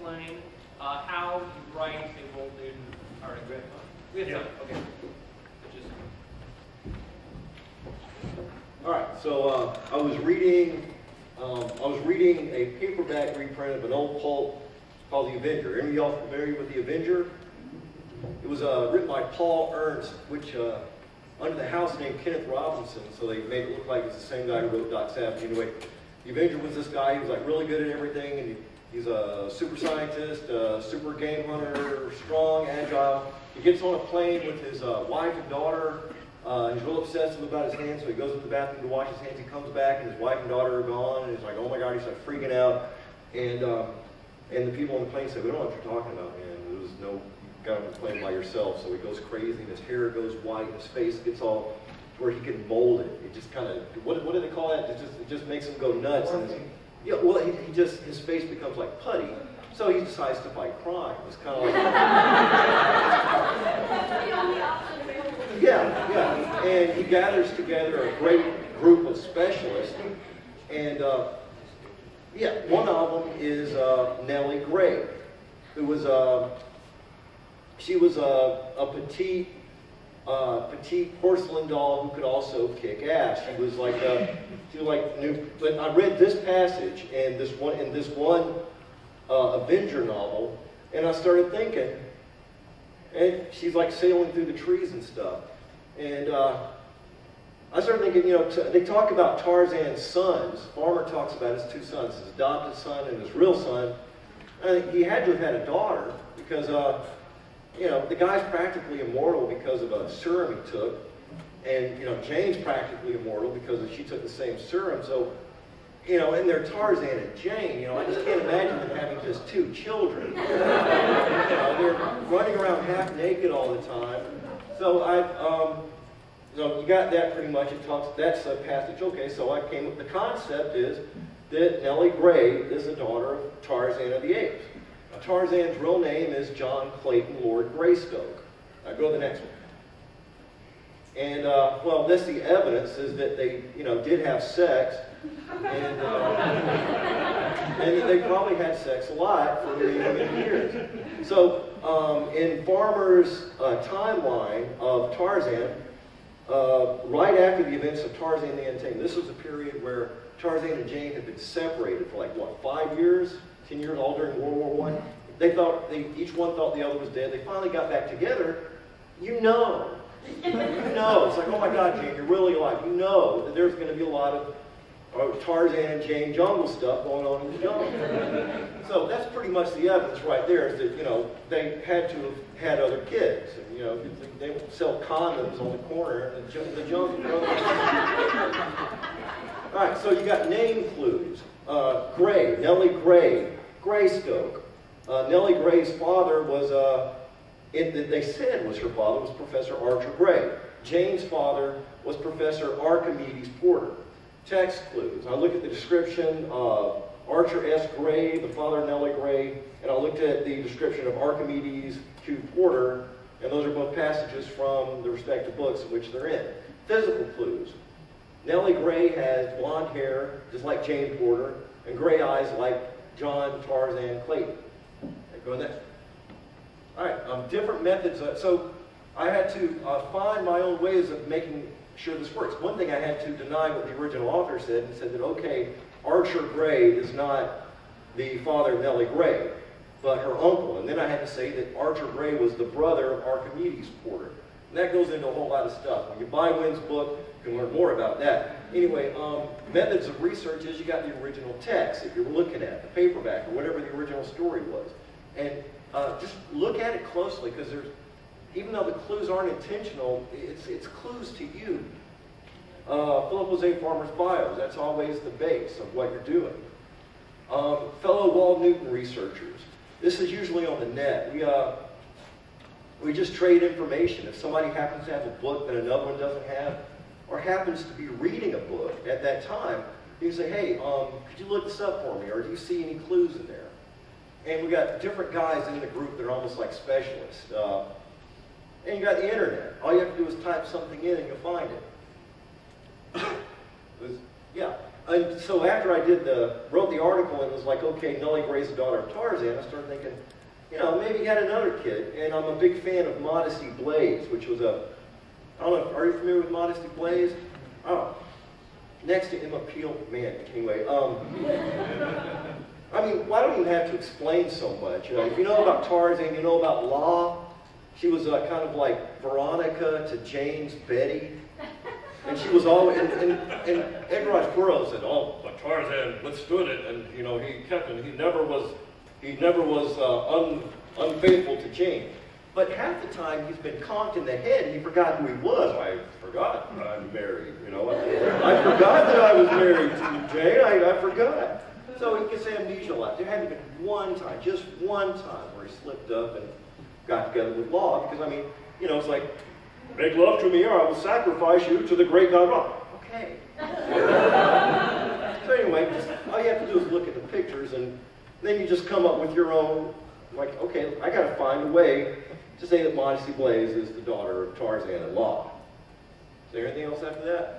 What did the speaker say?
explain how you write a wold nude? All right, go ahead. We have time. Okay. All right. So I was reading a paperback reprint of an old pulp called The Avenger. Any of y'all familiar with The Avenger? It was written by Paul Ernst, which under the house name Kenneth Robinson, so they made it look like it's the same guy who wrote Doc Savage. Anyway, The Avenger was this guy. He was like really good at everything, and he's a super scientist, super game hunter, strong, agile. He gets on a plane with his wife and daughter. He's real obsessive about his hands, so he goes to the bathroom to wash his hands. He comes back, and his wife and daughter are gone, and he's like, oh my God, he's like freaking out. And the people on the plane say, we don't know what you're talking about, man. There's no, you got on the plane by yourself. So he goes crazy, and his hair goes white, and his face gets all to where he can mold it. It just kind of, what do they call that? It just makes him go nuts. And yeah, well, his face becomes like putty. So he decides to fight crime. It's kind of like, yeah. And he gathers together a great group of specialists, and one of them is Nellie Gray, who was she was a petite porcelain doll who could also kick ass. She was like new. But I read this passage and this one Avenger novel, and I started thinking. And she's like sailing through the trees and stuff, and I started thinking, they talk about Tarzan's sons. Farmer talks about his two sons, his adopted son and his real son. I think he had to have had a daughter because, the guy's practically immortal because of a serum he took. And, Jane's practically immortal because she took the same serum. So, and they're Tarzan and Jane. I just can't imagine them having just two children. They're running around half naked all the time. So so you got that pretty much. It talks. That's a passage. Okay, so I came up. The concept is that Nellie Gray is the daughter of Tarzan of the Apes. Now, Tarzan's real name is John Clayton Lord Greystoke. Now go to the next one. And that's the evidence is that they, did have sex, and they probably had sex a lot for many, many years. So in Farmer's timeline of Tarzan. Right after the events of Tarzan the Untamed, this was a period where Tarzan and Jane had been separated for 5 years, 10 years, all during World War I. Each one thought the other was dead. They finally got back together. It's like, oh my God, Jane, you're really alive. That there's going to be a lot of Tarzan and Jane jungle stuff going on in the jungle. So that's pretty much the evidence right there is that, they had to have had other kids. And, they sell condoms on the corner in the jungle. All right, so you got name clues. Gray, Nellie Gray, Greystoke. Nellie Gray's father was, they said was her father, was Professor Archer Gray. Jane's father was Professor Archimedes Porter. Text clues. I looked at the description of Archer S. Gray, the father of Nellie Gray, and I looked at the description of Archimedes Q. Porter, and those are both passages from the respective books in which they're in. Physical clues. Nellie Gray has blonde hair, just like Jane Porter, and gray eyes like John Tarzan Clayton. Okay, go next. All right, different methods. So I had to find my own ways of making sure this works. One thing I had to deny what the original author said, and said that, okay, Archer Gray is not the father of Nellie Gray, but her uncle. And then I had to say that Archer Gray was the brother of Archimedes Porter. And that goes into a whole lot of stuff. When you buy Wynn's book, you can learn more about that. Anyway, methods of research is you got the original text that you were looking at, the paperback, or whatever the original story was. And just look at it closely, because even though the clues aren't intentional, it's clues to you. Philip Jose Farmer's bios, that's always the base of what you're doing. Fellow Wald Newton researchers, this is usually on the net. We just trade information. If somebody happens to have a book that another one doesn't have, or happens to be reading a book at that time, you can say, hey, could you look this up for me, or do you see any clues in there? And we got different guys in the group that are almost like specialists. And you got the internet. All you have to do is type something in and you'll find it. And so after I wrote the article, and it was like, okay, Nellie Gray's the daughter of Tarzan, I started thinking, you know, maybe he had another kid. And I'm a big fan of Modesty Blaise, which was I don't know, are you familiar with Modesty Blaise? Oh, next to Emma Peel, man, anyway. I mean, well, I don't even have to explain so much. You know, if you know about Tarzan, you know about Law. She was kind of like Veronica to Jane's Betty. And she was always, and Edgar Rice Burroughs said, oh, but Tarzan withstood it, and you know, he kept it. He never was unfaithful to Jane. But half the time he's been conked in the head and he forgot who he was. I forgot I'm married, you know. I forgot that I was married to Jane. I forgot. So he gets amnesia a lot. There hadn't been one time, just one time, where he slipped up and got together with Law, because I mean, you know, it's like, make love to me or I will sacrifice you to the great God Law. Okay. So anyway, all you have to do is look at the pictures, and then you just come up with your own, like, okay, I got to find a way to say that Modesty Blaise is the daughter of Tarzan and Law. Is there anything else after that?